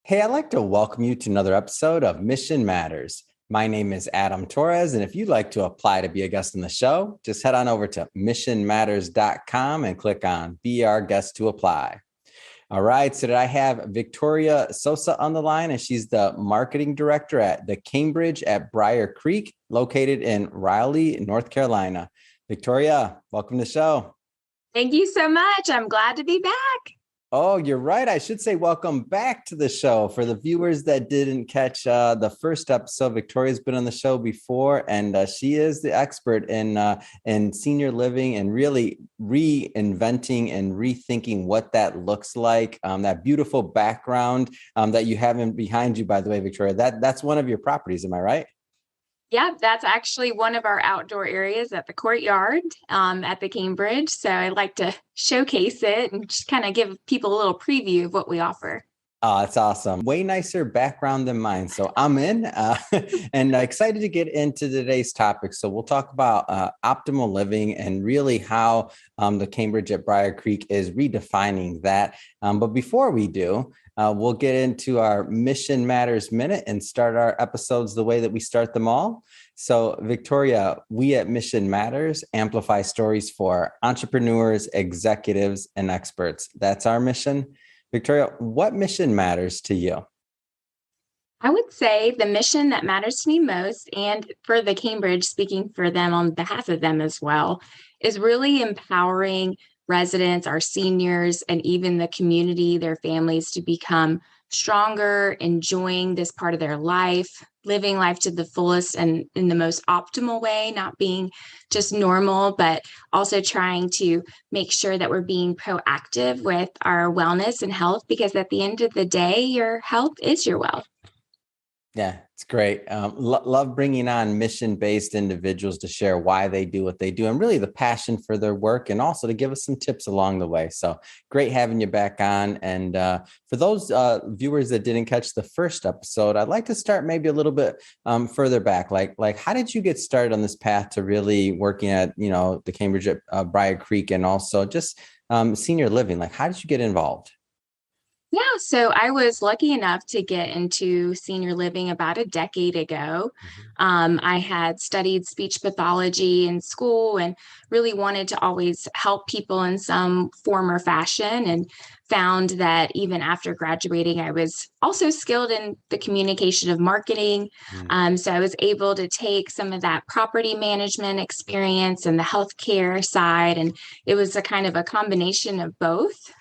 Hey, I'd like to welcome you to another episode of Mission Matters. My name is Adam Torres, and if you'd like to apply to be a guest on the show, just head on over to missionmatters.com and click on Be Our Guest to Apply. All right, so I have Victoria Sosa on the line, and she's the marketing director at the Cambridge at Brier Creek, located in Raleigh, North Carolina. Victoria, welcome to the show. Thank you so much. I'm glad to be back. Oh, you're right. I should say welcome back to the show. For the viewers that didn't catch the first episode, Victoria's been on the show before, and she is the expert in senior living and really reinventing and rethinking what that looks like. That beautiful background that you have behind you, by the way, Victoria, that's one of your properties. Am I right? Yeah, that's actually one of our outdoor areas at the courtyard at the Cambridge. So I like to showcase it and just kind of give people a little preview of what we offer. Oh, that's awesome. Way nicer background than mine. So I'm in and excited to get into today's topic. So we'll talk about optimal living and really how the Cambridge at Brier Creek is redefining that. But before we do, we'll get into our Mission Matters Minute and start our episodes the way that we start them all. So, Victoria, we at Mission Matters amplify stories for entrepreneurs, executives, and experts. That's our mission. Victoria, what mission matters to you? I would say the mission that matters to me most, and for the Cambridge, speaking for them on behalf of them as well, is really empowering residents, our seniors, and even the community, their families to become stronger, enjoying this part of their life, living life to the fullest and in the most optimal way, not being just normal, but also trying to make sure that we're being proactive with our wellness and health, because at the end of the day, your health is your wealth. Yeah, it's great. Love bringing on mission-based individuals to share why they do what they do and really the passion for their work and also to give us some tips along the way. So great having you back on. And for those viewers that didn't catch the first episode, I'd like to start maybe a little bit further back. Like how did you get started on this path to really working at, the Cambridge at Brier Creek and also just senior living? Like, how did you get involved? Yeah, so I was lucky enough to get into senior living about a decade ago. I had studied speech pathology in school and really wanted to always help people in some form or fashion, and found that even after graduating, I was also skilled in the communication of marketing. So I was able to take some of that property management experience and the healthcare side, and it was a kind of a combination of both.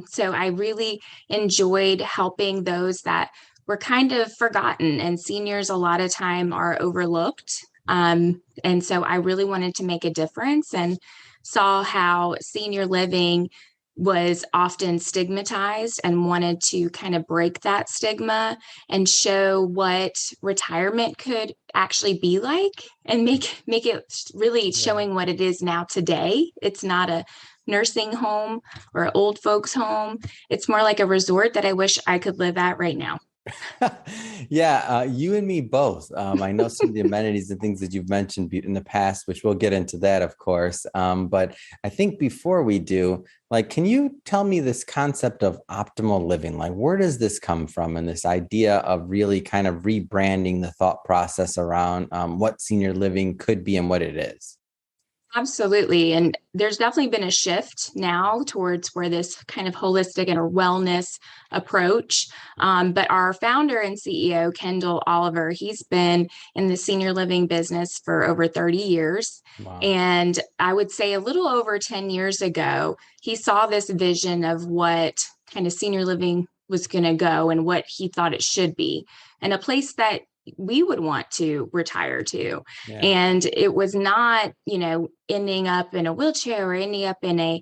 So I really enjoyed helping those that were kind of forgotten, and seniors a lot of time are overlooked. And so I really wanted to make a difference and saw how senior living was often stigmatized and wanted to kind of break that stigma and show what retirement could actually be like and make it really showing what it is now today. It's not a nursing home or old folks home. It's more like a resort that I wish I could live at right now. Yeah, you and me both. I know some of the amenities and things that you've mentioned in the past, which we'll get into that, of course. But I think before we do, can you tell me this concept of optimal living? Like, where does this come from? And this idea of really kind of rebranding the thought process around what senior living could be and what it is? Absolutely. And there's definitely been a shift now towards where this kind of holistic and wellness approach. But our founder and CEO, Kendall Oliver, he's been in the senior living business for over 30 years. Wow. And I would say a little over 10 years ago, he saw this vision of what kind of senior living was going to go and what he thought it should be, and a place that we would want to retire to. Yeah. And it was not, ending up in a wheelchair or ending up in a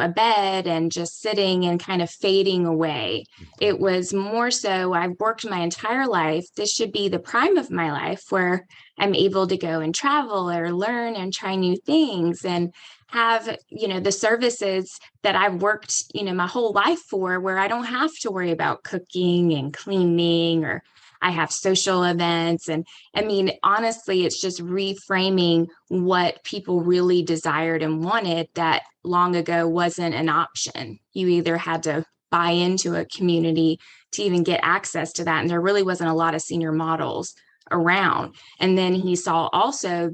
bed and just sitting and kind of fading away. Mm-hmm. It was more so, I've worked my entire life. This should be the prime of my life where I'm able to go and travel or learn and try new things and have, the services that I've worked, my whole life for, where I don't have to worry about cooking and cleaning, or I have social events. And I mean, honestly, it's just reframing what people really desired and wanted that long ago wasn't an option. You either had to buy into a community to even get access to that. And there really wasn't a lot of senior models around. And then he saw also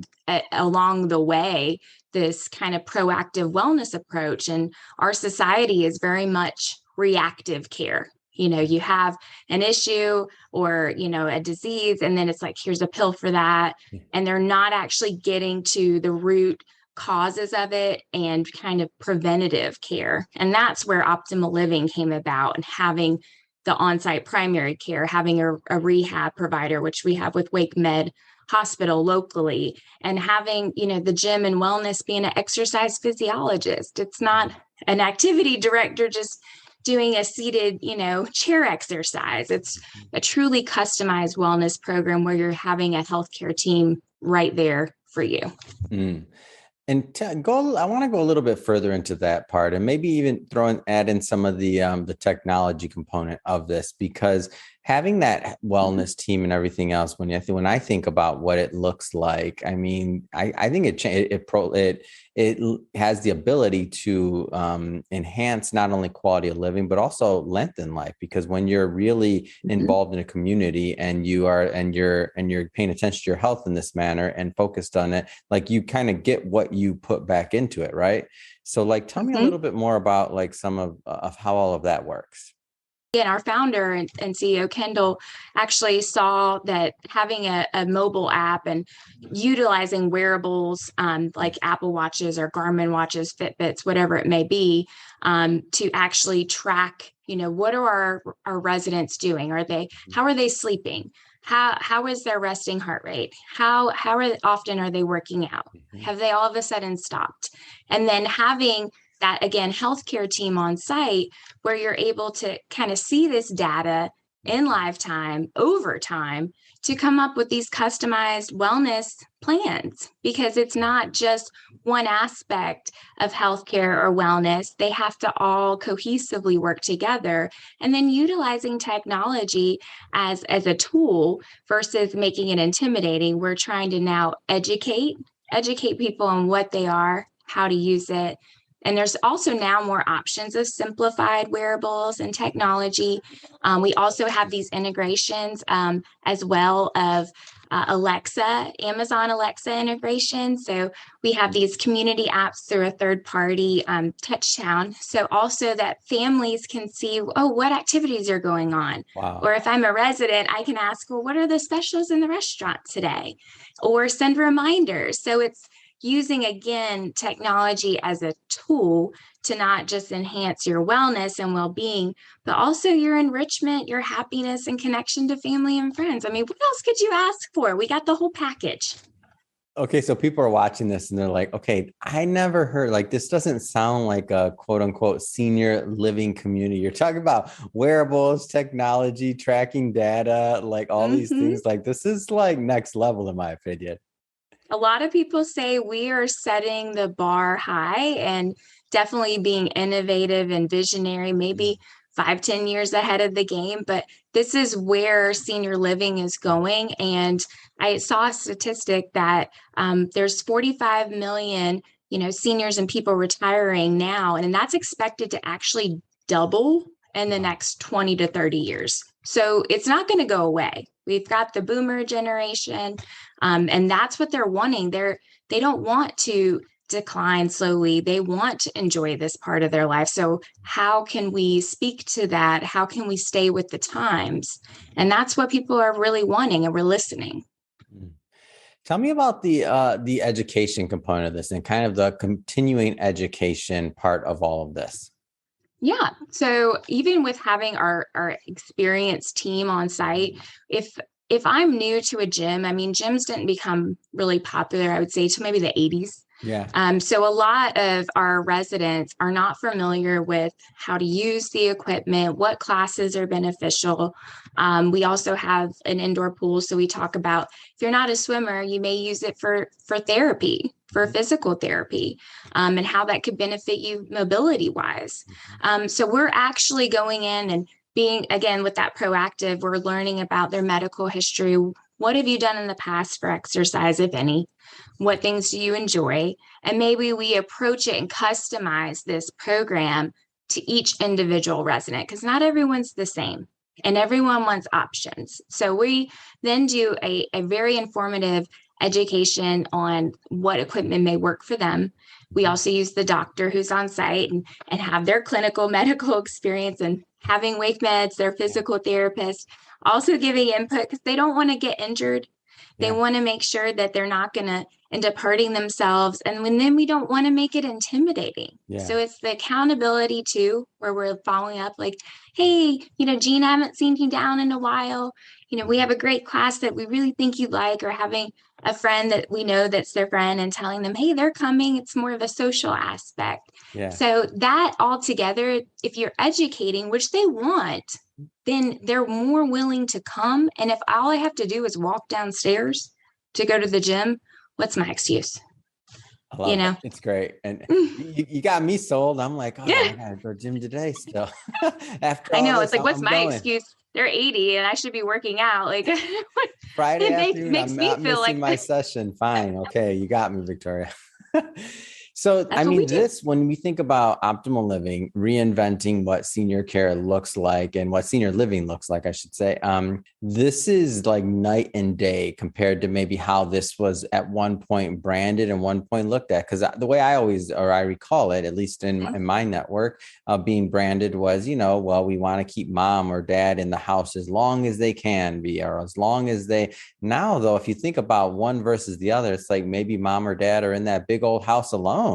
along the way this kind of proactive wellness approach. And our society is very much reactive care. You have an issue or, a disease, and then it's like, here's a pill for that. And they're not actually getting to the root causes of it and kind of preventative care. And that's where optimal living came about, and having the on-site primary care, having a rehab provider, which we have with Wake Med Hospital locally, and having, the gym and wellness being an exercise physiologist. It's not an activity director just doing a seated, chair exercise. It's a truly customized wellness program where you're having a healthcare team right there for you. Mm. And I want to go a little bit further into that part, and maybe even add in some of the technology component of this, because having that wellness team and everything else, when I think about what it looks like, I mean, I think it has the ability to enhance not only quality of living, but also lengthen life. Because when you're really involved in a community and you're paying attention to your health in this manner and focused on it, like, you kind of get what you put back into it, right? So, like, tell me a little bit more about like some of how all of that works. Yeah, our founder and CEO, Kendall, actually saw that having a mobile app and utilizing wearables like Apple Watches or Garmin watches, Fitbits, whatever it may be, to actually track, what are our residents doing? How are they sleeping? How is their resting heart rate? How often are they working out? Have they all of a sudden stopped? And then having that, again, healthcare team on site where you're able to kind of see this data in lifetime, over time, to come up with these customized wellness plans, because it's not just one aspect of healthcare or wellness. They have to all cohesively work together, and then utilizing technology as a tool versus making it intimidating. We're trying to now educate people on what they are, how to use it. And there's also now more options of simplified wearables and technology. We also have these integrations as well of Alexa, Amazon Alexa integration. So we have these community apps through a third party, Touchtown. So also that families can see, what activities are going on. Wow. Or if I'm a resident, I can ask, what are the specials in the restaurant today? Or send reminders. So it's using, again, technology as a tool to not just enhance your wellness and well-being, but also your enrichment, your happiness, and connection to family and friends. I mean, what else could you ask for? We got the whole package. Okay, so people are watching this and they're like, okay, I never heard, like, this doesn't sound like a quote unquote senior living community. You're talking about wearables, technology, tracking data, like all these things. Like, this is like next level, in my opinion. A lot of people say we are setting the bar high and definitely being innovative and visionary, maybe 5-10 years ahead of the game. But this is where senior living is going. And I saw a statistic that there's 45 million, seniors and people retiring now. And that's expected to actually double in the next 20 to 30 years. So it's not going to go away. We've got the boomer generation, and that's what they're wanting. They don't want to decline slowly. They want to enjoy this part of their life. So how can we speak to that? How can we stay with the times? And that's what people are really wanting, and we're listening. Tell me about the education component of this and kind of the continuing education part of all of this. Yeah. So even with having our experienced team on site, if I'm new to a gym, I mean, gyms didn't become really popular, I would say, till maybe the 80s. Yeah. So a lot of our residents are not familiar with how to use the equipment, what classes are beneficial. We also have an indoor pool. So we talk about, if you're not a swimmer, you may use it for therapy, for physical therapy, and how that could benefit you mobility wise. So we're actually going in and being, again, with that proactive, we're learning about their medical history. What have you done in the past for exercise, if any? What things do you enjoy? And maybe we approach it and customize this program to each individual resident, because not everyone's the same and everyone wants options. So we then do a very informative education on what equipment may work for them. We also use the doctor who's on site and have their clinical medical experience and having wake meds, their physical therapist, also giving input because they don't want to get injured. They want to make sure that they're not going to end up hurting themselves. And then we don't want to make it intimidating. So it's the accountability too, where we're following up like, hey, Jean, I haven't seen you down in a while. We have a great class that we really think you'd like, or having a friend that we know that's their friend and telling them, hey, they're coming. It's more of a social aspect. So that all together, if you're educating, which they want, then they're more willing to come. And if all I have to do is walk downstairs to go to the gym, what's my excuse? I love it. It's great. And you got me sold. I'm like, oh, I gotta go to the gym today still. After I know, this, it's like, what's my excuse? They're 80 and I should be working out. Like Friday afternoon, makes I'm me not feel missing like my session. Fine. Okay. You got me, Victoria. So, That's when we think about optimal living, reinventing what senior care looks like and what senior living looks like, I should say, this is like night and day compared to maybe how this was at one point branded and one point looked at. Because the way I recall it, at least in my network, being branded was, we want to keep mom or dad in the house as long as they can be, or as long as they. Now, though, if you think about one versus the other, it's like maybe mom or dad are in that big old house alone.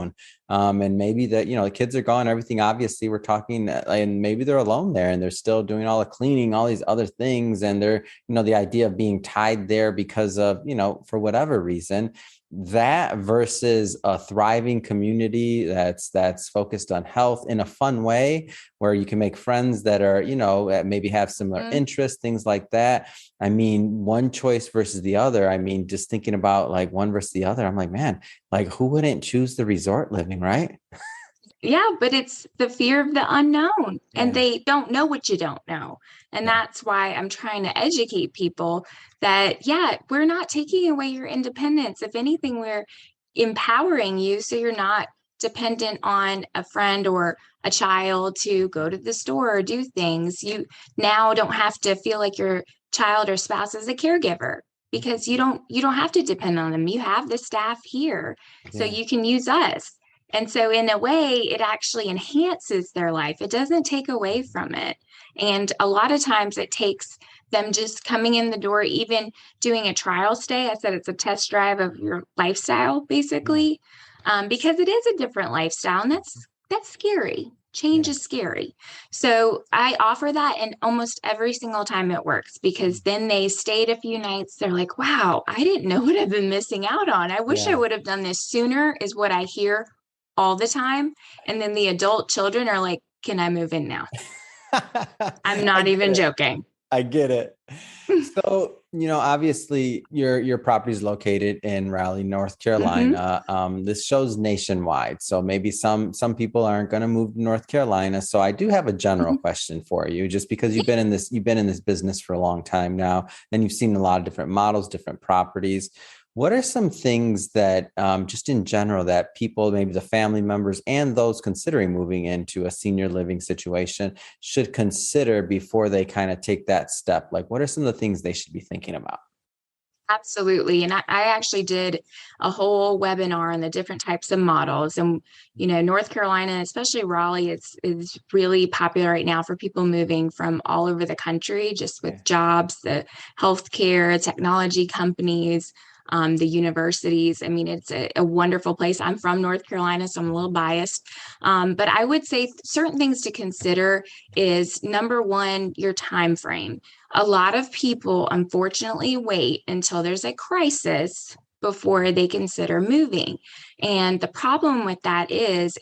And maybe that, the kids are gone, everything, obviously we're talking, and maybe they're alone there and they're still doing all the cleaning, all these other things. And they're, the idea of being tied there because of, for whatever reason, that versus a thriving community that's focused on health in a fun way, where you can make friends that are, maybe have similar interests, things like that. One choice versus the other. Just thinking about like one versus the other, I'm like, man, like who wouldn't choose the resort living, right? Yeah, but it's the fear of the unknown, and they don't know what you don't know. And that's why I'm trying to educate people that, we're not taking away your independence. If anything, we're empowering you so you're not dependent on a friend or a child to go to the store or do things. You now don't have to feel like your child or spouse is a caregiver, because you don't have to depend on them. You have the staff here, so you can use us. And so in a way, it actually enhances their life. It doesn't take away from it. And a lot of times it takes them just coming in the door, even doing a trial stay. I said it's a test drive of your lifestyle, basically, because it is a different lifestyle. And that's scary. Change is scary. So I offer that, and almost every single time it works, because then they stayed a few nights. They're like, wow, I didn't know what I've been missing out on. I wish I would have done this sooner, is what I hear all the time. And then the adult children are like, can I move in now? I'm not even joking. I get it. So, obviously your property is located in Raleigh, North Carolina. This show's nationwide. So maybe some people aren't going to move to North Carolina. So I do have a general question for you, just because you've been in this business for a long time now, and you've seen a lot of different models, different properties. What are some things that just in general that people, maybe the family members and those considering moving into a senior living situation, should consider before they kind of take that step? Like, what are some of the things they should be thinking about? Absolutely. And I actually did a whole webinar on the different types of models. And, North Carolina, especially Raleigh, is really popular right now for people moving from all over the country, just with jobs, the healthcare, technology companies, the universities. It's a wonderful place. I'm from North Carolina, so I'm a little biased. But I would say certain things to consider is, number one, your time frame. A lot of people, unfortunately, wait until there's a crisis before they consider moving. And the problem with that is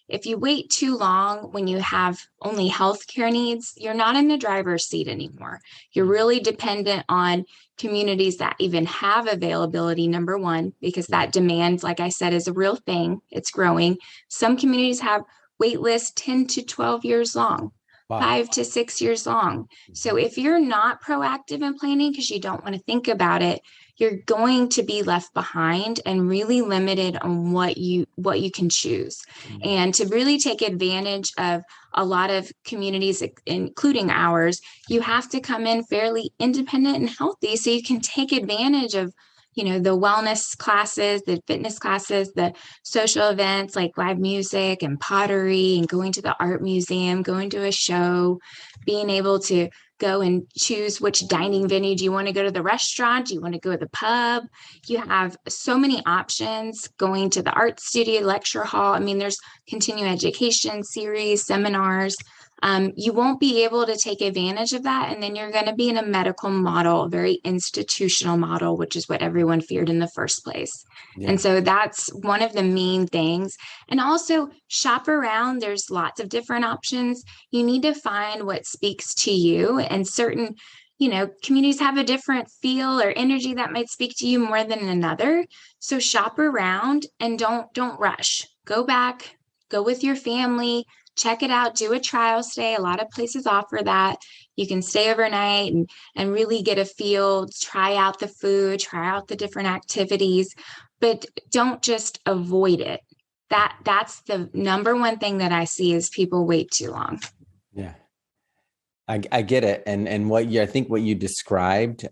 if you wait too long when you have only healthcare needs, you're not in the driver's seat anymore. You're really dependent on communities that even have availability, number one, because that demand, like I said, is a real thing. It's growing. Some communities have wait lists 10 to 12 years long. Wow. 5 to 6 years long. So Mhm. if you're not proactive in planning because you don't want to think about it, you're going to be left behind and really limited on what you can choose. Mm. And to really take advantage of a lot of communities, including ours, you have to come in fairly independent and healthy so you can take advantage of the wellness classes, the fitness classes, the social events like live music and pottery and going to the art museum, going to a show, being able to go and choose which dining venue. Do you want to go to the restaurant? Do you want to go to the pub? You have so many options, going to the art studio, lecture hall. I mean, there's continuing education series, seminars. You won't be able to take advantage of that. And then you're going to be in a medical model, a very institutional model, which is what everyone feared in the first place. And Yeah. so that's one of the main things. And also shop around. There's lots of different options. You need to find what speaks to you, and certain communities have a different feel or energy that might speak to you more than another. So shop around and don't rush. Go back, go with your family, check it out, do a trial stay. A lot of places offer that. You can stay overnight and really get a feel, try out the food, try out the different activities, but don't just avoid it. That's the number one thing that I see is people wait too long. Yeah. I get it. And I think what you described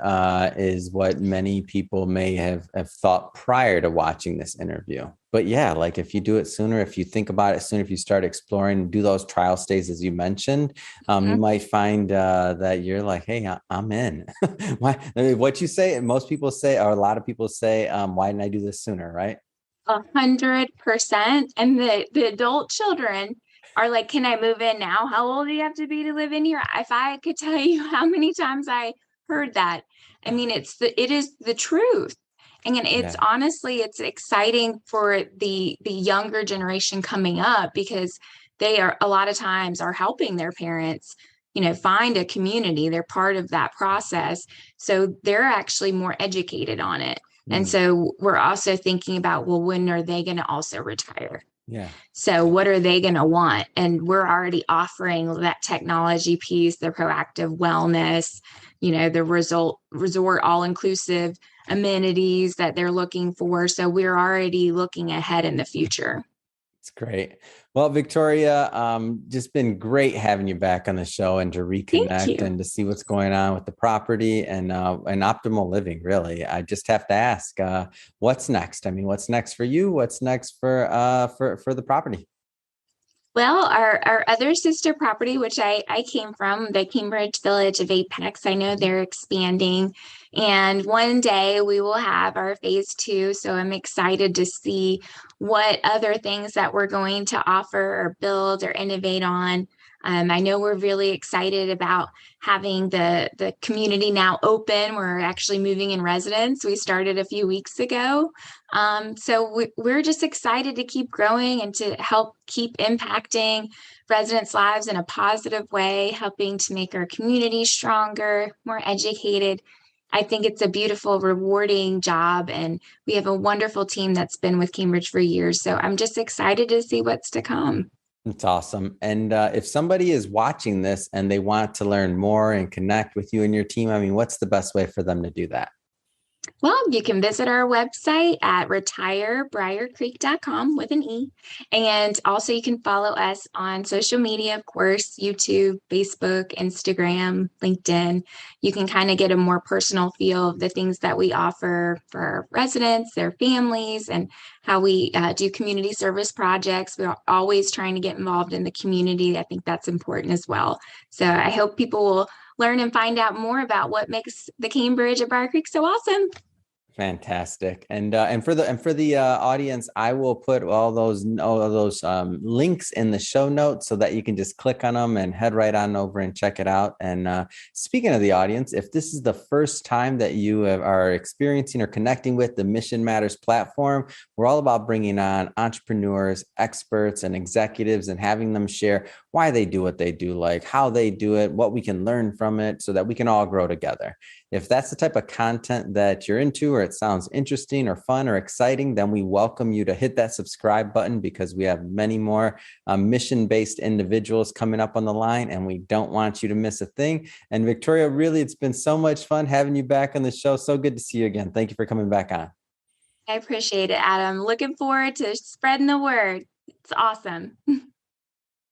is what many people may have thought prior to watching this interview. But yeah, like if you do it sooner, if you think about it sooner, if you start exploring, do those trial stays, as you mentioned, you Mhm. might find that you're like, hey, I'm in. Why? I mean, what you say, most people say, or a lot of people say, why didn't I do this sooner? Right. 100%. And the adult children are like, can I move in now? How old do you have to be to live in here? If I could tell you how many times I heard that, I mean, it is the truth. And it's Yeah. honestly, it's exciting for the younger generation coming up because they are a lot of times are helping their parents, find a community. They're part of that process. So they're actually more educated on it. And Mm. so we're also thinking about, well, when are they going to also retire? Yeah. So what are they going to want? And we're already offering that technology piece, the proactive wellness, the resort all-inclusive amenities that they're looking for. So we're already looking ahead in the future. It's great. Well, Victoria, just been great having you back on the show and to Thank reconnect you. and to see what's going on with the property and optimal living. Really, I just have to ask, what's next? I mean, what's next for you? What's next for the property? Well, our other sister property, which I came from, the Cambridge Village of Apex, I know they're expanding. And one day we will have our phase two. So I'm excited to see what other things that we're going to offer or build or innovate on. I know we're really excited about having the community now open. We're actually moving in residents. We started a few weeks ago. So we're just excited to keep growing and to help keep impacting residents' lives in a positive way, helping to make our community stronger, more educated. I think it's a beautiful, rewarding job, and we have a wonderful team that's been with Cambridge for years. So I'm just excited to see what's to come. It's awesome. And if somebody is watching this and they want to learn more and connect with you and your team, I mean, what's the best way for them to do that? Well, you can visit our website at retirebriercreek.com with an E. And also you can follow us on social media, of course, YouTube, Facebook, Instagram, LinkedIn. You can kind of get a more personal feel of the things that we offer for our residents, their families, and how we do community service projects. We're always trying to get involved in the community. I think that's important as well. So I hope people will learn and find out more about what makes the Cambridge at Brier Creek so awesome. Fantastic. And for the audience, I will put all those links in the show notes so that you can just click on them and head right on over and check it out. And speaking of the audience, if this is the first time that you are experiencing or connecting with the Mission Matters platform, we're all about bringing on entrepreneurs, experts, and executives and having them share why they do what they do, like how they do it, what we can learn from it so that we can all grow together. If that's the type of content that you're into, or it sounds interesting or fun or exciting, then we welcome you to hit that subscribe button, because we have many more mission-based individuals coming up on the line, and we don't want you to miss a thing. And Victoria, really, it's been so much fun having you back on the show. So good to see you again. Thank you for coming back on. I appreciate it, Adam. Looking forward to spreading the word. It's awesome.